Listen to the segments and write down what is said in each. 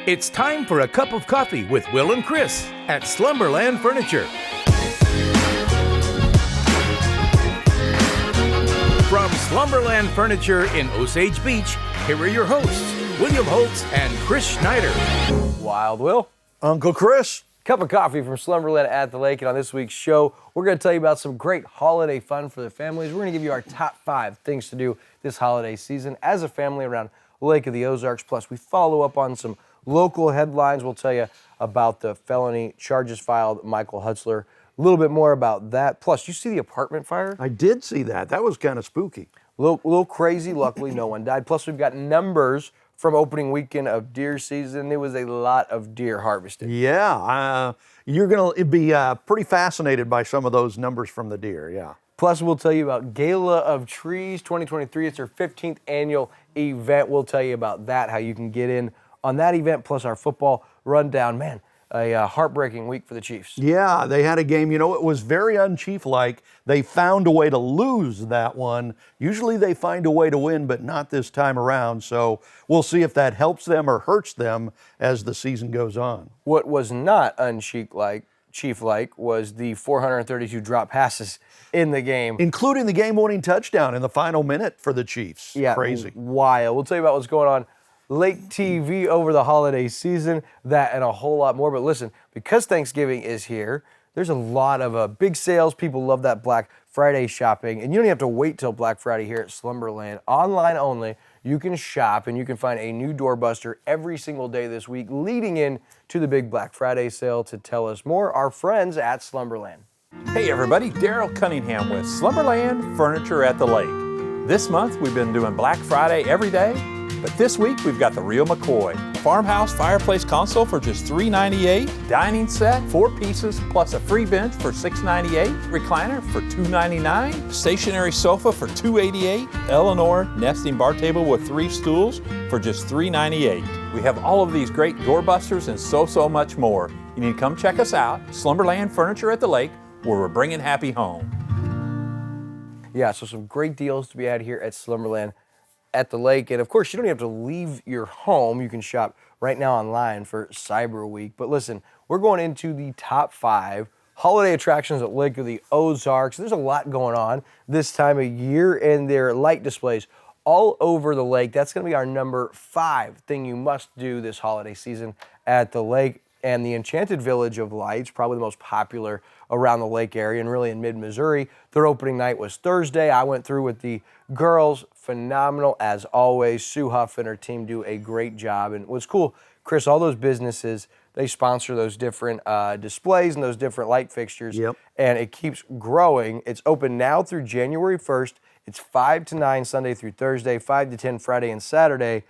It's time for a cup of coffee with Will and Chris at Slumberland Furniture. From Slumberland Furniture in Osage Beach, here are your hosts, William Holtz and Chris Schneider. Wild Will. Uncle Chris. Cup of coffee from Slumberland at the Lake. And on this week's show, we're going to tell you about some great holiday fun for the families. We're going to give you our top 5 things to do this holiday season as a family around Lake of the Ozarks. Plus, we follow up on some local headlines. We'll tell you about the felony charges filed, Michael Hutzler. A little bit more about that. Plus, you see the apartment fire? I did see that. That was kind of spooky. A little crazy. Luckily, no one died. Plus, we've got numbers from opening weekend of deer season. There was a lot of deer harvested. Yeah, you're going to be pretty fascinated by some of those numbers from the deer, yeah. Plus, we'll tell you about Gala of Trees 2023. It's our 15th annual event. We'll tell you about that, how you can get in on that event, plus our football rundown. Man, a heartbreaking week for the Chiefs. Yeah, they had a game, it was very un-Chief-like. They found a way to lose that one. Usually they find a way to win, but not this time around. So we'll see if that helps them or hurts them as the season goes on. What was not Chief-like was the 432 drop passes in the game. Including the game-winning touchdown in the final minute for the Chiefs. Yeah, crazy. Wild. We'll tell you about what's going on Lake TV over the holiday season, that and a whole lot more. But listen, because Thanksgiving is here, there's a lot of big sales. People love that Black Friday shopping, and you don't even have to wait till Black Friday here at Slumberland. Online only, you can shop and you can find a new doorbuster every single day this week, leading in to the big Black Friday sale. To tell us more, our friends at Slumberland. Hey everybody, Daryl Cunningham with Slumberland Furniture at the Lake. This month we've been doing Black Friday every day, but this week we've got the real McCoy. Farmhouse fireplace console for just $3.98. Dining set, 4 pieces, plus a free bench for $6.98. Recliner for $2.99. Stationary sofa for $2.88. Eleanor nesting bar table with 3 stools for just $3.98. We have all of these great doorbusters and so much more. You need to come check us out, Slumberland Furniture at the Lake, where we're bringing happy home. Yeah, so some great deals to be had here at Slumberland at the Lake. And of course, you don't have to leave your home. You can shop right now online for Cyber Week. But listen, we're going into the top 5 holiday attractions at Lake of the Ozarks. There's a lot going on this time of year, and there are light displays all over the lake. That's going to be our number 5 thing you must do this holiday season at the lake. And the Enchanted Village of Lights, probably the most popular around the lake area and really in mid-Missouri. Their opening night was Thursday. I went through with the girls. Phenomenal as always. Sue Huff and her team do a great job. And what's cool, Chris, all those businesses, they sponsor those different displays and those different light fixtures. Yep. And it keeps growing. It's open now through January 1st. It's 5 to 9 Sunday through Thursday, 5 to 10 Friday and Saturday,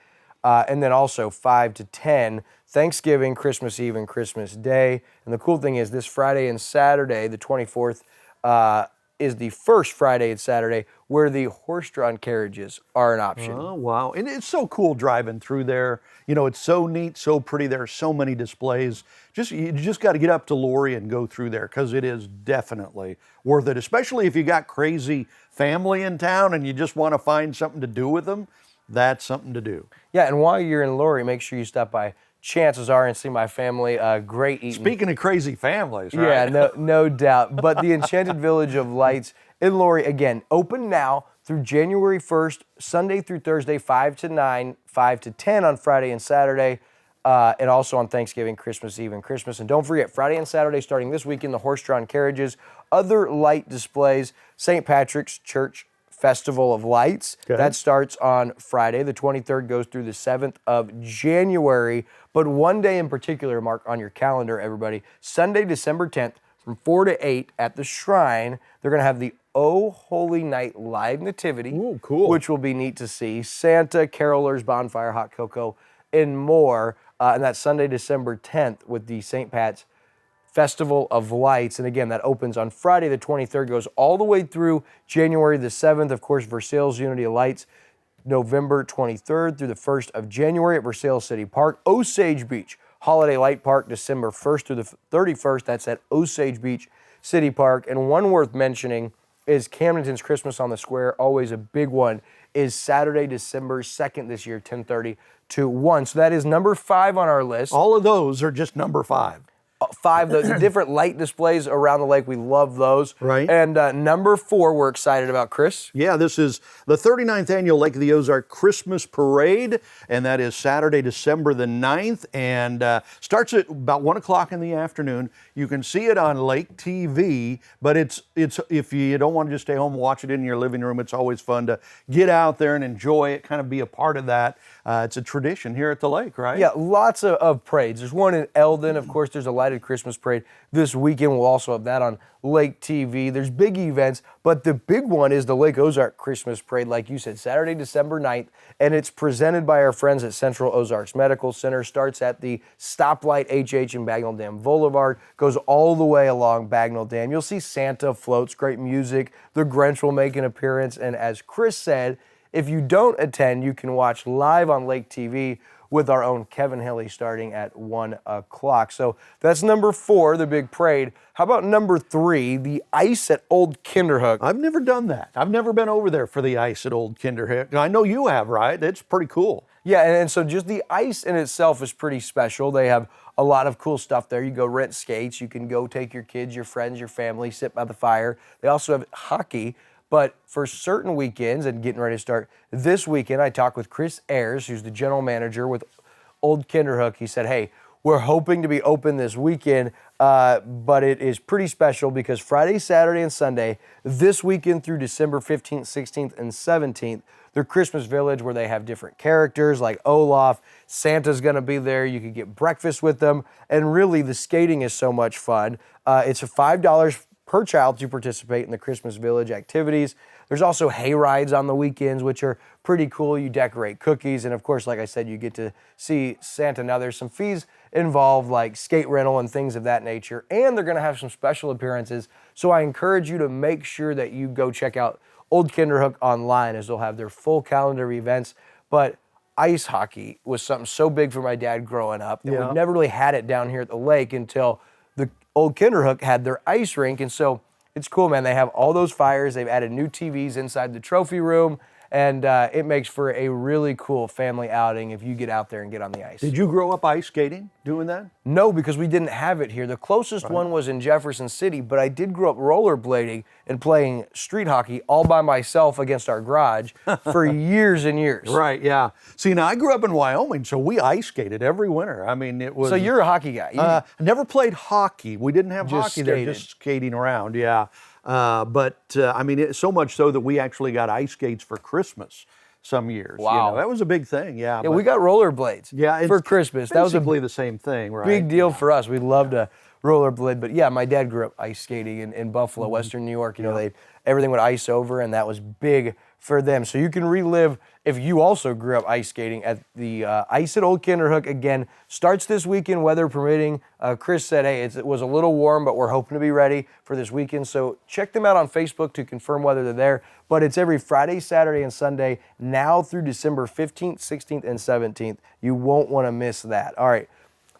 and then also 5 to 10 Thanksgiving, Christmas Eve, and Christmas Day. And the cool thing is this Friday and Saturday, the 24th, is the first Friday and Saturday where the horse-drawn carriages are an option. Oh, wow. And it's so cool driving through there. It's so neat, so pretty. There are so many displays. You just got to get up to Lori and go through there because it is definitely worth it, especially if you got crazy family in town and you just want to find something to do with them. That's something to do. Yeah, and while you're in Lori, make sure you stop by Chances Are and see my family. Great eating. Speaking of crazy families, right? Yeah, no doubt. But the Enchanted Village of Lights in Lori, again, open now through January 1st, Sunday through Thursday, 5 to 9, 5 to 10 on Friday and Saturday, and also on Thanksgiving, Christmas Eve, and Christmas. And don't forget, Friday and Saturday, starting this weekend, the horse-drawn carriages, other light displays, St. Patrick's Church Festival of Lights. Okay. That starts on Friday. The 23rd goes through the 7th of January. But one day in particular, mark on your calendar, everybody, Sunday, December 10th, from 4 to 8 at the Shrine, they're going to have the Oh Holy Night live nativity. Ooh, cool. Which will be neat to see. Santa, carolers, bonfire, hot cocoa, and more. And that's Sunday, December 10th with the St. Pat's Festival of Lights. And again, that opens on Friday the 23rd, goes all the way through January the 7th. Of course, Versailles Unity of Lights, November 23rd through the 1st of January at Versailles City Park. Osage Beach Holiday Light Park, December 1st through the 31st. That's at Osage Beach City Park. And one worth mentioning is Camdenton's Christmas on the Square, always a big one, is Saturday, December 2nd this year, 10:30 to 1. So that is number 5 on our list. All of those are just number 5. 5, the different light displays around the lake. We love those. Right. And number 4, we're excited about, Chris. Yeah, this is the 39th annual Lake of the Ozarks Christmas Parade, and that is Saturday, December the 9th, and starts at about 1 o'clock in the afternoon. You can see it on Lake TV, but it's if you don't want to just stay home and watch it in your living room, it's always fun to get out there and enjoy it, kind of be a part of that. It's a tradition here at the lake, right? Yeah, lots of parades. There's one in Eldon. Of course, there's a lighted Christmas parade this weekend. We'll also have that on Lake TV. There's big events, but the big one is the Lake Ozark Christmas Parade, like you said, Saturday, December 9th, and it's presented by our friends at Central Ozarks Medical Center. Starts at the stoplight HH in Bagnell Dam Boulevard, goes all the way along Bagnell Dam. You'll see Santa floats, great music. The Grinch will make an appearance, and as Chris said, if you don't attend, you can watch live on Lake TV with our own Kevin Hilly starting at 1 o'clock. So that's number 4, the big parade. How about number 3, the ice at Old Kinderhook? I've never done that. I've never been over there for the ice at Old Kinderhook. I know you have, right? It's pretty cool. Yeah, and so just the ice in itself is pretty special. They have a lot of cool stuff there. You go rent skates. You can go take your kids, your friends, your family, sit by the fire. They also have hockey. But for certain weekends, and getting ready to start this weekend, I talked with Chris Ayers, who's the general manager with Old Kinderhook. He said, hey, we're hoping to be open this weekend, but it is pretty special because Friday, Saturday, and Sunday, this weekend through December 15th, 16th, and 17th, their Christmas Village where they have different characters like Olaf, Santa's going to be there, you can get breakfast with them, and really the skating is so much fun. It's a $5 per child to participate in the Christmas Village activities. There's also hay rides on the weekends, which are pretty cool. You decorate cookies, and of course, like I said, you get to see Santa. Now, there's some fees involved, like skate rental and things of that nature, and they're gonna have some special appearances. So I encourage you to make sure that you go check out Old Kinderhook online, as they'll have their full calendar of events. But ice hockey was something so big for my dad growing up, and we've never really had it down here at the lake until the Old Kinderhook had their ice rink. And so it's cool, man. They have all those fires. They've added new TVs inside the trophy room, and it makes for a really cool family outing if you get out there and get on the ice. Did you grow up ice skating, doing that? No, because we didn't have it here. The closest one was in Jefferson City, but I did grow up rollerblading and playing street hockey all by myself against our garage for years and years. Right, yeah. See, now I grew up in Wyoming, so we ice skated every winter. I mean, it was... So you're a hockey guy. I never played hockey. We didn't have Just hockey there, skated. just skating around, yeah. I mean, so much so that we actually got ice skates for Christmas some years. Wow. You know, that was a big thing, yeah. Yeah, we got rollerblades for Christmas. That was a basically the same thing, right? big deal for us. We loved to rollerblade. But yeah, my dad grew up ice skating in Buffalo, Western New York. You know, everything would ice over, and that was big for them. So you can relive if you also grew up ice skating at the Ice at Old Kinderhook. Again, starts this weekend, weather permitting. Chris said, hey, it was a little warm, but we're hoping to be ready for this weekend. So check them out on Facebook to confirm whether they're there. But it's every Friday, Saturday, and Sunday now through December 15th, 16th, and 17th. You won't want to miss that. All right.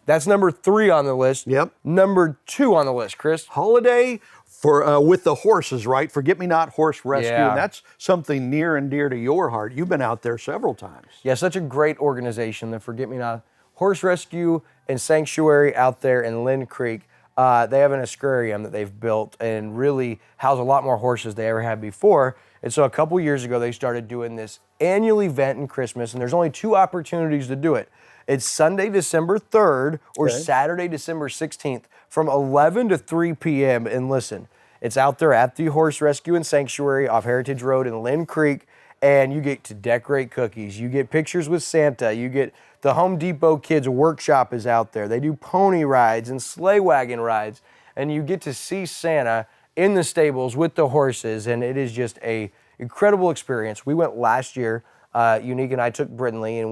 That's number 3 on the list. Yep. Number 2 on the list, Chris. Holiday for with the horses, right? Forget-Me-Not Horse Rescue. Yeah. And that's something near and dear to your heart. You've been out there several times. Yeah, such a great organization, the Forget-Me-Not Horse Rescue and Sanctuary out there in Lynn Creek. They have an aquarium that they've built and really house a lot more horses they ever had before. And so a couple years ago, they started doing this annual event in Christmas, and there's only 2 opportunities to do it. It's Sunday, December 3rd or Saturday, December 16th from 11 to 3 p.m. And listen, it's out there at the Horse Rescue and Sanctuary off Heritage Road in Lynn Creek, and you get to decorate cookies. You get pictures with Santa. You get the Home Depot Kids Workshop is out there. They do pony rides and sleigh wagon rides, and you get to see Santa in the stables with the horses, and it is just a incredible experience. We went last year. Unique and I took Brittenley, and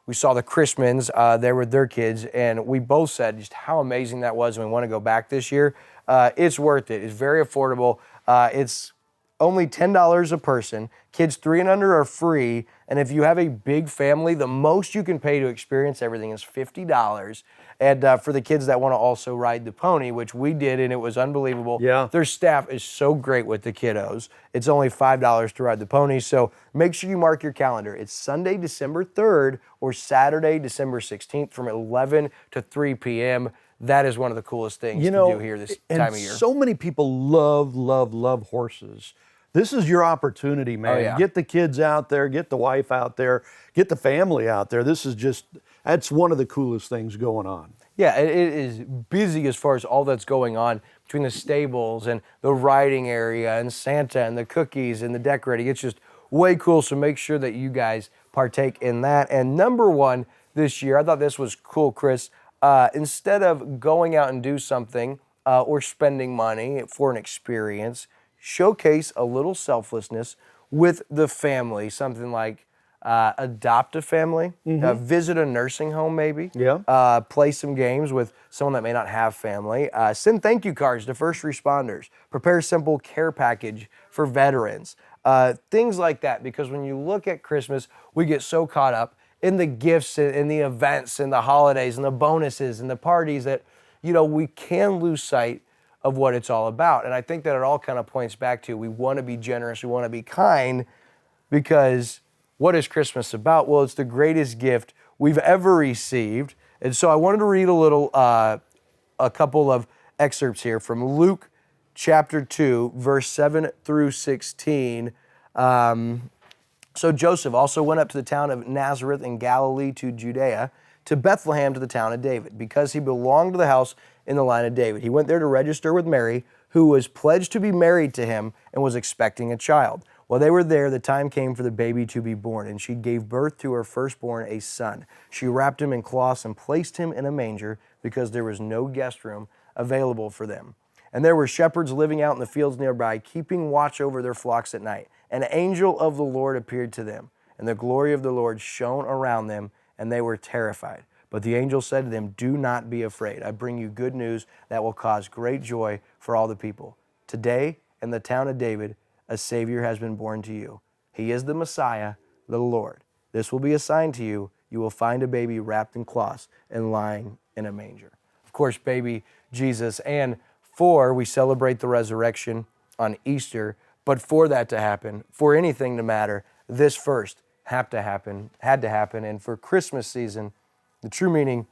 we saw the Chrismans there with their kids, and we both said just how amazing that was, and we want to go back this year. It's worth it. It's very affordable. It's only $10 a person. Kids 3 and under are free. And if you have a big family, the most you can pay to experience everything is $50. And for the kids that want to also ride the pony, which we did, and it was unbelievable. Yeah. Their staff is so great with the kiddos. It's only $5 to ride the pony. So make sure you mark your calendar. It's Sunday, December 3rd or Saturday, December 16th from 11 to 3 p.m. That is one of the coolest things to do here this time of year. So many people love horses. This is your opportunity, man. Oh, yeah. Get the kids out there, get the wife out there, get the family out there. That's one of the coolest things going on. Yeah, it is busy as far as all that's going on between the stables and the riding area and Santa and the cookies and the decorating. It's just way cool, so make sure that you guys partake in that. And number one this year, I thought this was cool, Chris. Instead of going out and do something or spending money for an experience, showcase a little selflessness with the family, something like adopt a family, visit a nursing home maybe, play some games with someone that may not have family, send thank you cards to first responders, prepare a simple care package for veterans, things like that. Because when you look at Christmas, we get so caught up in the gifts and the events and the holidays and the bonuses and the parties that, we can lose sight of what it's all about. And I think that it all kind of points back to we want to be generous, we want to be kind, because what is Christmas about? Well, it's the greatest gift we've ever received. And so I wanted to read a couple of excerpts here from Luke chapter 2, verse 7 through 16. So Joseph also went up to the town of Nazareth in Galilee to Judea, to Bethlehem to the town of David, because he belonged to the house in the line of David. He went there to register with Mary, who was pledged to be married to him and was expecting a child. While they were there, the time came for the baby to be born, and she gave birth to her firstborn, a son. She wrapped him in cloths and placed him in a manger because there was no guest room available for them. And there were shepherds living out in the fields nearby, keeping watch over their flocks at night. An angel of the Lord appeared to them, and the glory of the Lord shone around them, and they were terrified. But the angel said to them, "Do not be afraid. I bring you good news that will cause great joy for all the people. Today, in the town of David, a Savior has been born to you. He is the Messiah, the Lord. This will be a sign to you. You will find a baby wrapped in cloths and lying in a manger." Of course, baby Jesus. And we celebrate the resurrection on Easter. But for that to happen, for anything to matter, this first had to happen. And for Christmas season, the true meaning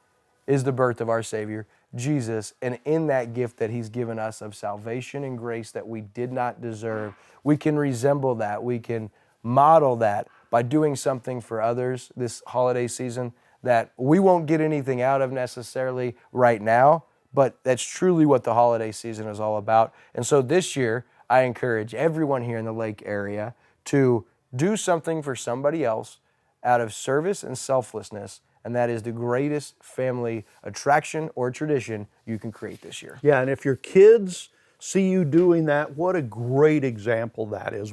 is the birth of our Savior, Jesus. And in that gift that he's given us of salvation and grace that we did not deserve, we can resemble that. We can model that by doing something for others this holiday season that we won't get anything out of necessarily right now, but that's truly what the holiday season is all about. And so this year, I encourage everyone here in the Lake area to do something for somebody else out of service and selflessness, and that is the greatest family attraction or tradition you can create this year. Yeah, and if your kids see you doing that, what a great example that is.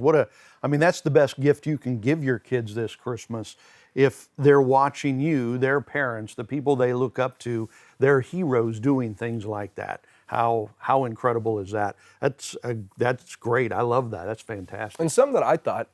That's the best gift you can give your kids this Christmas. If they're watching you, their parents, the people they look up to, their heroes doing things like that. How incredible is that? That's great. I love that. That's fantastic. And something that I thought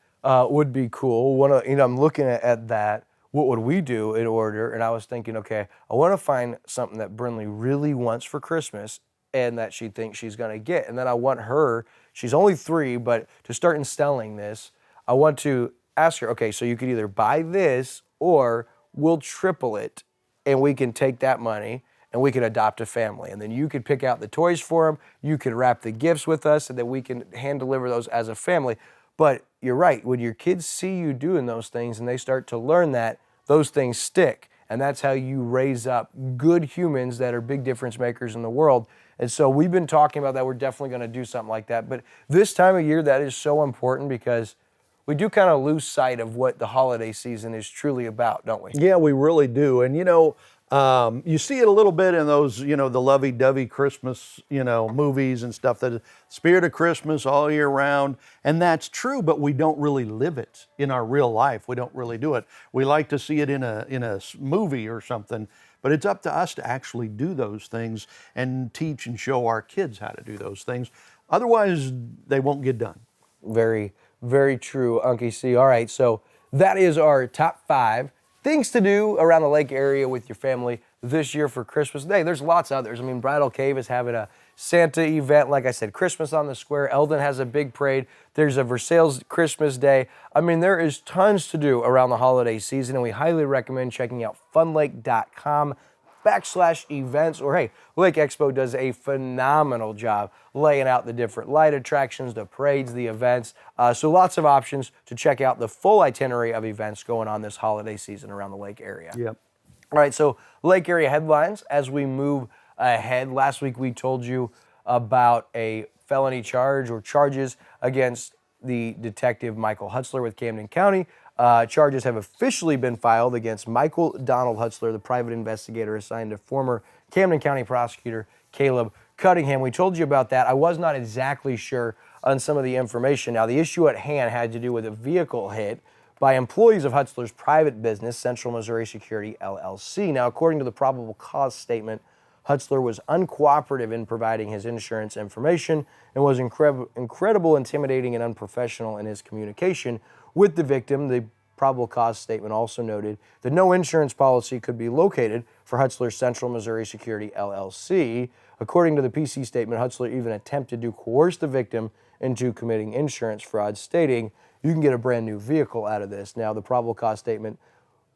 would be cool. I'm looking at that. What would we do in order? And I was thinking, okay, I want to find something that Brinley really wants for Christmas and that she thinks she's going to get. And then I want her, she's only 3, but to start instilling this, I want to ask her, okay, so you could either buy this or we'll triple it and we can take that money and we can adopt a family. And then you could pick out the toys for them, you could wrap the gifts with us, and then we can hand deliver those as a family. But you're right, when your kids see you doing those things and they start to learn that, those things stick. And that's how you raise up good humans that are big difference makers in the world. And so we've been talking about that. We're definitely going to do something like that. But this time of year, that is so important because we do kind of lose sight of what the holiday season is truly about, don't we? Yeah, we really do. And you see it a little bit in those, the lovey-dovey Christmas, movies and stuff, that spirit of Christmas all year round. And that's true, but we don't really live it in our real life. We don't really do it. We like to see it in a movie or something, but it's up to us to actually do those things and teach and show our kids how to do those things. Otherwise, they won't get done. Very, very true, Unky C. All right, so that is our top 5 things to do around the lake area with your family this year for Christmas. Hey, there's lots of others. I mean, Bridal Cave is having a Santa event. Like I said, Christmas on the Square. Eldon has a big parade. There's a Versailles Christmas Day. I mean, there is tons to do around the holiday season, and we highly recommend checking out funlake.com/events. Or hey, Lake Expo does a phenomenal job laying out the different light attractions, the parades, the events. So lots of options to check out the full itinerary of events going on this holiday season around the lake area. Yep. All right, so lake area headlines as we move ahead. Last week we told you about a felony charge or charges against the detective Michael Hutzler with Camden County. Charges have officially been filed against Michael Donald Hutzler, the private investigator assigned to former Camden County prosecutor Caleb Cunningham. We told you about that. I was not exactly sure on some of the information. Now, the issue at hand had to do with a vehicle hit by employees of Hutzler's private business, Central Missouri Security, LLC. Now, according to the probable cause statement, Hutzler was uncooperative in providing his insurance information and was incredible, intimidating, and unprofessional in his communication with the victim. The probable cause statement also noted that no insurance policy could be located for Hutzler's Central Missouri Security, LLC. According to the PC statement, Hutzler even attempted to coerce the victim into committing insurance fraud, stating, "You can get a brand new vehicle out of this." Now, the probable cause statement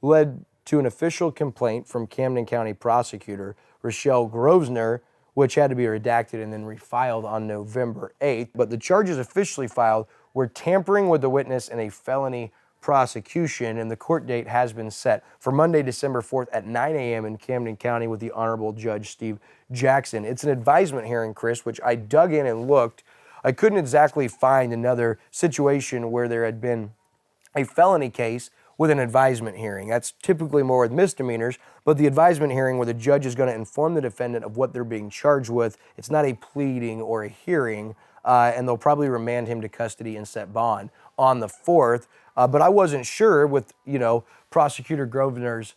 led to an official complaint from Camden County prosecutor Rochelle Grosvenor, which had to be redacted and then refiled on November 8th. But the charges officially filed were tampering with the witness in a felony prosecution, and the court date has been set for Monday, December 4th at 9 a.m. in Camden County with the Honorable Judge Steve Jackson. It's an advisement hearing, Chris, which I dug in and looked. I couldn't exactly find another situation where there had been a felony case with an advisement hearing. That's typically more with misdemeanors, but the advisement hearing where the judge is going to inform the defendant of what they're being charged with, it's not a pleading or a hearing, and they'll probably remand him to custody and set bond on the 4th. But I wasn't sure with, Prosecutor Grosvenor's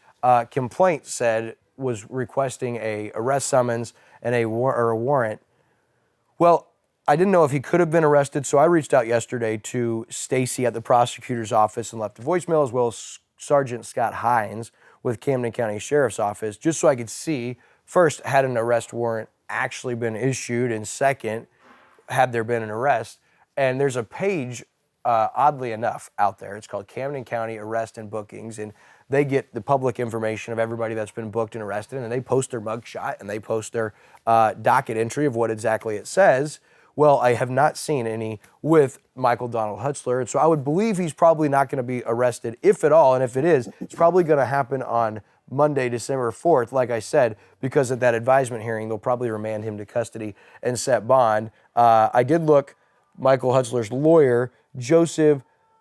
complaint said was requesting a arrest summons and a warrant. Well, I didn't know if he could have been arrested, so I reached out yesterday to Stacy at the prosecutor's office and left a voicemail, as well as Sergeant Scott Hines with Camden County Sheriff's Office, just so I could see, first, had an arrest warrant actually been issued, and second, had there been an arrest. And there's a page, oddly enough, out there. It's called Camden County Arrest and Bookings, and they get the public information of everybody that's been booked and arrested, and they post their mugshot, and they post their docket entry of what exactly it says. Well, I have not seen any with Michael Donald Hutzler, and so I would believe he's probably not going to be arrested, if at all, and if it is, it's probably going to happen on Monday, December 4th, like I said, because at that advisement hearing, they'll probably remand him to custody and set bond. I did look, Michael Hutzler's lawyer, Joseph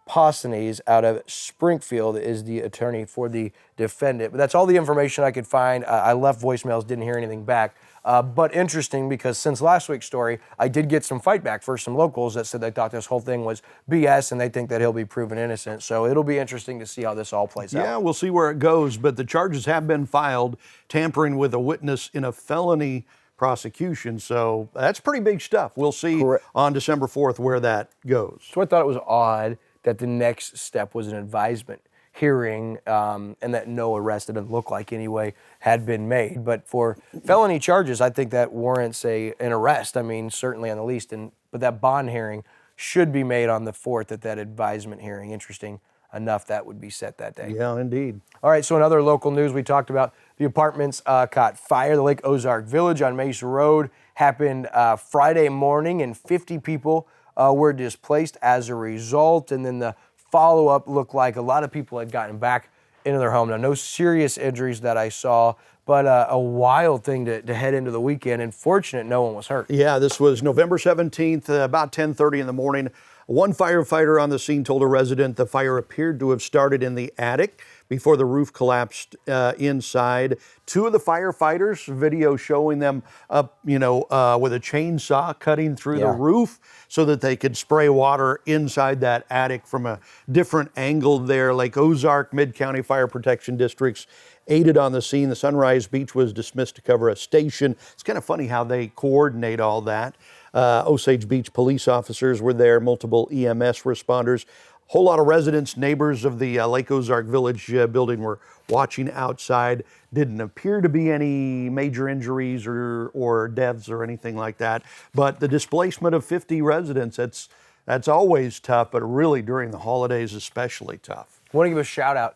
Possenes out of Springfield, is the attorney for the defendant. But that's all the information I could find. I left voicemails, didn't hear anything back. But interesting, because since last week's story, I did get some fight back for some locals that said they thought this whole thing was BS and they think that he'll be proven innocent. So it'll be interesting to see how this all plays out. Yeah, we'll see where it goes. But the charges have been filed, tampering with a witness in a felony prosecution. So that's pretty big stuff. We'll see on December 4th where that goes. So I thought it was odd that the next step was an advisement hearing, and that no arrest, it doesn't look like anyway, had been made. But for felony charges, I think that warrants an arrest. I mean, certainly on the least. But that bond hearing should be made on the 4th at that advisement hearing. Interesting enough, that would be set that day. Yeah, indeed. All right, so in other local news, we talked about the apartments caught fire. The Lake Ozark Village on Mesa Road happened Friday morning, and 50 people were displaced as a result. And then the follow-up looked like a lot of people had gotten back into their home. Now, no serious injuries that I saw, but a wild thing to head into the weekend, and fortunate no one was hurt. Yeah, this was November 17th, about 10:30 in the morning. One firefighter on the scene told a resident the fire appeared to have started in the attic before the roof collapsed inside. Two of the firefighters, video showing them up, with a chainsaw cutting through the roof so that they could spray water inside that attic from a different angle there. Lake Ozark, Mid-County Fire Protection Districts aided on the scene. The Sunrise Beach was dismissed to cover a station. It's kind of funny how they coordinate all that. Osage Beach police officers were there, multiple EMS responders. Whole lot of residents, neighbors of the Lake Ozark Village building were watching outside. Didn't appear to be any major injuries or deaths or anything like that. But the displacement of 50 residents, that's always tough, but really during the holidays especially tough. I want to give a shout out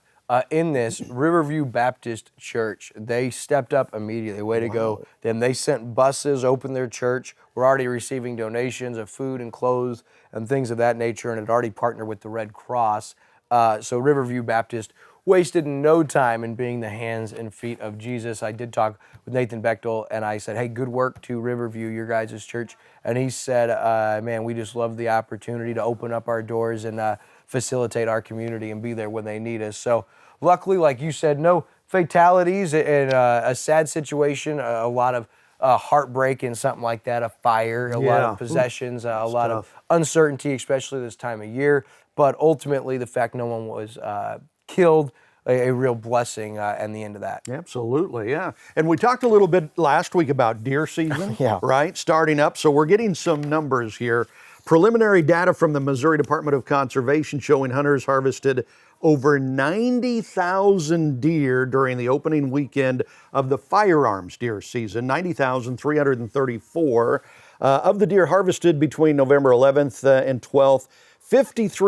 in this Riverview Baptist Church. They stepped up immediately. Way to go. Then they sent buses, opened their church. We're already receiving donations of food and clothes and things of that nature, and had already partnered with the Red Cross. So Riverview Baptist wasted no time in being the hands and feet of Jesus. I did talk with Nathan Bechtel, and I said, hey, good work to Riverview, your guys' church. And he said, man, we just love the opportunity to open up our doors and facilitate our community and be there when they need us. So luckily, like you said, no fatalities in a sad situation, a lot of heartbreak in something like that, a fire, a lot of possessions, a lot of uncertainty, especially this time of year. But ultimately, the fact no one was killed, a real blessing in the end of that. Absolutely, yeah. And we talked a little bit last week about deer season, right? Starting up. So we're getting some numbers here. Preliminary data from the Missouri Department of Conservation showing hunters harvested over 90,000 deer during the opening weekend of the firearms deer season, 90,334. Of the deer harvested between November 11th and 12th,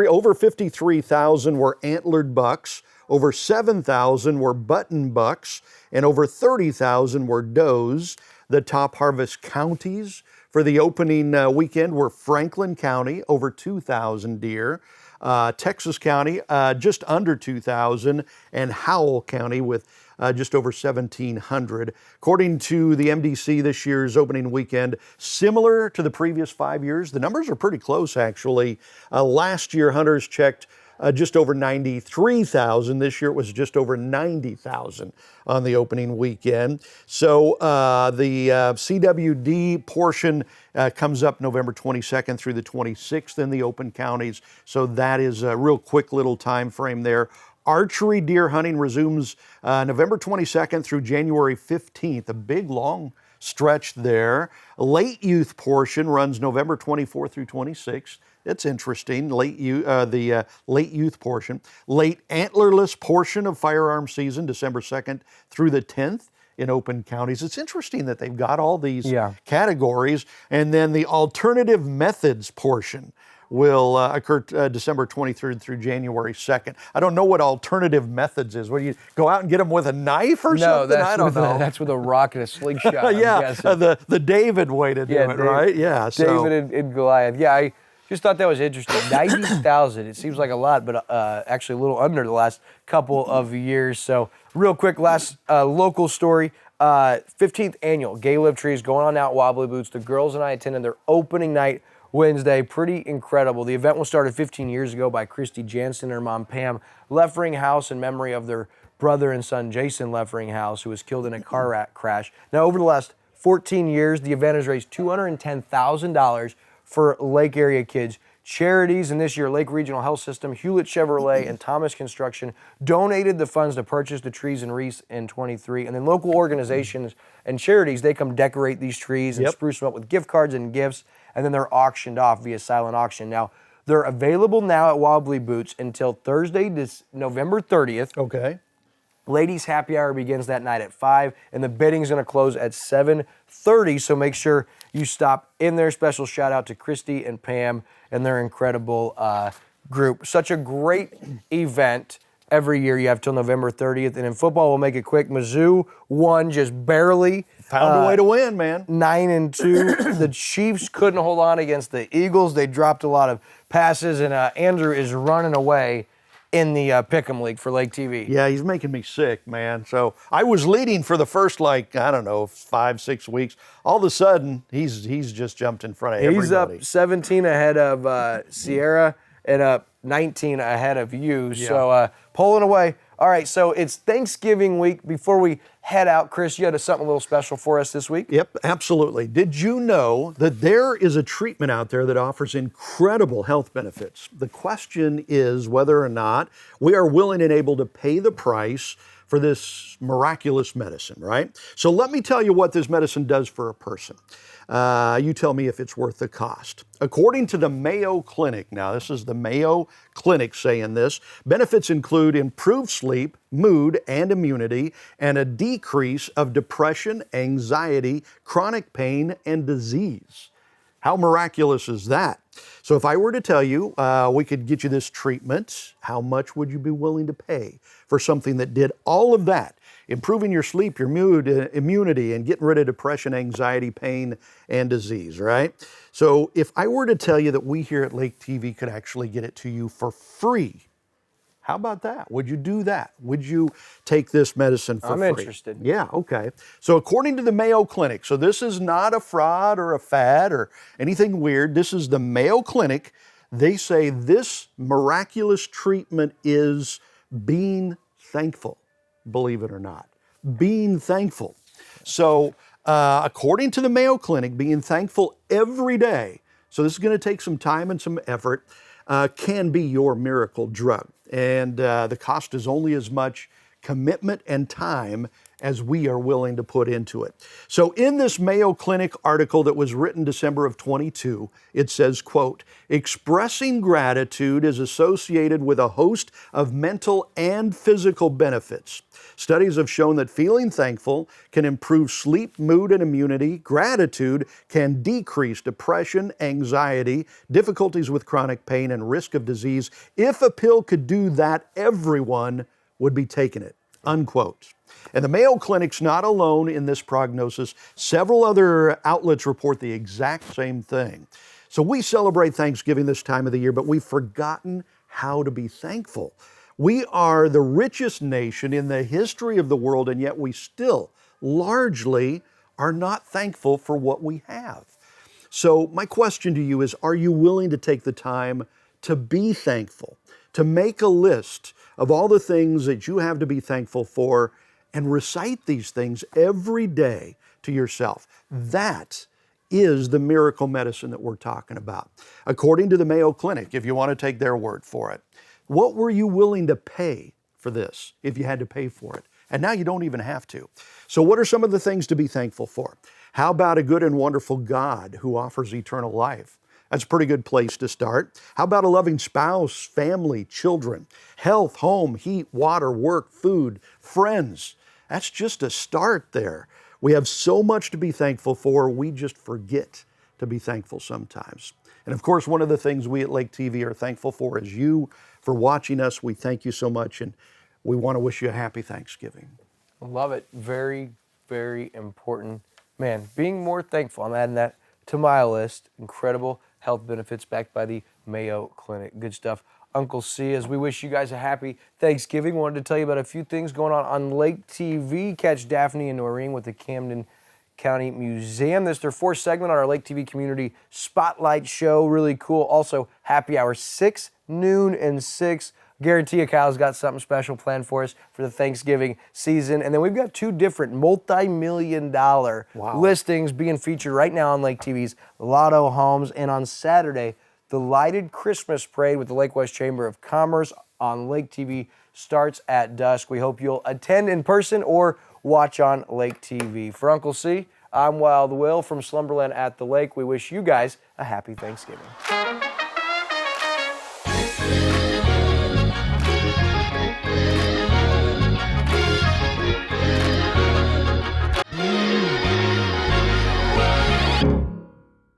over 53,000 were antlered bucks, over 7,000 were button bucks, and over 30,000 were does. The top harvest counties for the opening weekend were Franklin County, over 2,000 deer, Texas County, just under 2,000, and Howell County with just over 1,700. According to the MDC, this year's opening weekend, similar to the previous 5 years. The numbers are pretty close, actually. Last year, hunters checked just over 93,000. This year it was just over 90,000 on the opening weekend. So the CWD portion comes up November 22nd through the 26th in the open counties. So that is a real quick little time frame there. Archery deer hunting resumes November 22nd through January 15th, a big long stretch there. Late youth portion runs November 24th through 26th. It's interesting, the late youth portion. Late antlerless portion of firearm season, December 2nd through the 10th in open counties. It's interesting that they've got all these categories. And then the alternative methods portion will occur December 23rd through January 2nd. I don't know what alternative methods is. What do you go out and get them with a knife or something? I don't know. That's with a rock and a slingshot. The David way to do it, right? Yeah. David and Goliath. Yeah, I just thought that was interesting. 90,000. It seems like a lot, but actually a little under the last couple of years. So real quick, last local story. 15th annual Gay Live Trees going on out at Wobbly Boots. The girls and I attended their opening night Wednesday. Pretty incredible. The event was started 15 years ago by Christy Jansen and her mom Pam Leffering-House in memory of their brother and son Jason Leffering-House, who was killed in a car crash. Now, over the last 14 years, the event has raised $210,000 for Lake area kids. Charities, and this year Lake Regional Health System, Hewlett Chevrolet, and Thomas Construction donated the funds to purchase the trees and wreaths in 23. And then local organizations and charities, they come decorate these trees and spruce them up with gift cards and gifts, and then they're auctioned off via silent auction. Now, they're available now at Wobbly Boots until Thursday, November 30th. Okay. Ladies' happy hour begins that night at 5, and the bidding's going to close at 7:30, so make sure you stop in there. Special shout out to Christy and Pam and their incredible group. Such a great event every year. You have till November 30th, and in football, we'll make it quick. Mizzou won just barely. Found a way to win, man. 9-2. The Chiefs couldn't hold on against the Eagles. They dropped a lot of passes, and Andrew is running away in the Pick'em League for Lake TV. Yeah, he's making me sick, man. So I was leading for the first, 5-6 weeks. All of a sudden, he's just jumped in front of everybody. He's up 17 ahead of Sierra and up 19 ahead of you. Yeah. So pulling away. All right, so it's Thanksgiving week. Before we head out, Chris, you had something a little special for us this week? Yep, absolutely. Did you know that there is a treatment out there that offers incredible health benefits? The question is whether or not we are willing and able to pay the price for this miraculous medicine, right? So let me tell you what this medicine does for a person. You tell me if it's worth the cost. According to the Mayo Clinic, now this is the Mayo Clinic saying this, benefits include improved sleep, mood, and immunity, and a decrease of depression, anxiety, chronic pain, and disease. How miraculous is that? So if I were to tell you we could get you this treatment, how much would you be willing to pay for something that did all of that? Improving your sleep, your mood, immunity, and getting rid of depression, anxiety, pain, and disease, right? So if I were to tell you that we here at Lake TV could actually get it to you for free, how about that? Would you do that? Would you take this medicine for free? I'm interested. Yeah, okay. So according to the Mayo Clinic, so this is not a fraud or a fad or anything weird. This is the Mayo Clinic. They say this miraculous treatment is being thankful, believe it or not. Being thankful. So according to the Mayo Clinic, being thankful every day, so this is going to take some time and some effort, can be your miracle drug. And the cost is only as much commitment and time as we are willing to put into it. So in this Mayo Clinic article that was written December of 22, it says, quote, expressing gratitude is associated with a host of mental and physical benefits. Studies have shown that feeling thankful can improve sleep, mood, and immunity. Gratitude can decrease depression, anxiety, difficulties with chronic pain, and risk of disease. If a pill could do that, everyone would be taking it, unquote. And the Mayo Clinic's not alone in this prognosis. Several other outlets report the exact same thing. So we celebrate Thanksgiving this time of the year, but we've forgotten how to be thankful. We are the richest nation in the history of the world, and yet we still largely are not thankful for what we have. So my question to you is, are you willing to take the time to be thankful, to make a list of all the things that you have to be thankful for and recite these things every day to yourself? That is the miracle medicine that we're talking about. According to the Mayo Clinic, if you want to take their word for it, what were you willing to pay for this if you had to pay for it? And now you don't even have to. So what are some of the things to be thankful for? How about a good and wonderful God who offers eternal life? That's a pretty good place to start. How about a loving spouse, family, children, health, home, heat, water, work, food, friends? That's just a start there. We have so much to be thankful for, we just forget to be thankful sometimes. And of course, one of the things we at Lake TV are thankful for is you for watching us. We thank you so much, and we want to wish you a happy Thanksgiving. Love it. Very, very important. Man, being more thankful. I'm adding that to my list. Incredible health benefits backed by the Mayo Clinic. Good stuff. Uncle C, as we wish you guys a happy Thanksgiving, wanted to tell you about a few things going on Lake TV. Catch Daphne and Noreen with the Camden County Museum. This is their fourth segment on our Lake TV Community Spotlight Show. Really cool. Also, happy hour 6, noon, and 6. Guarantee you Kyle's got something special planned for us for the Thanksgiving season. And then we've got 2 different multi-million-dollar listings being featured right now on Lake TV's Lotto Homes. And on Saturday, the lighted Christmas parade with the Lake West Chamber of Commerce on Lake TV starts at dusk. We hope you'll attend in person or watch on Lake TV. For Uncle C, I'm Wild Will from Slumberland at the Lake. We wish you guys a happy Thanksgiving.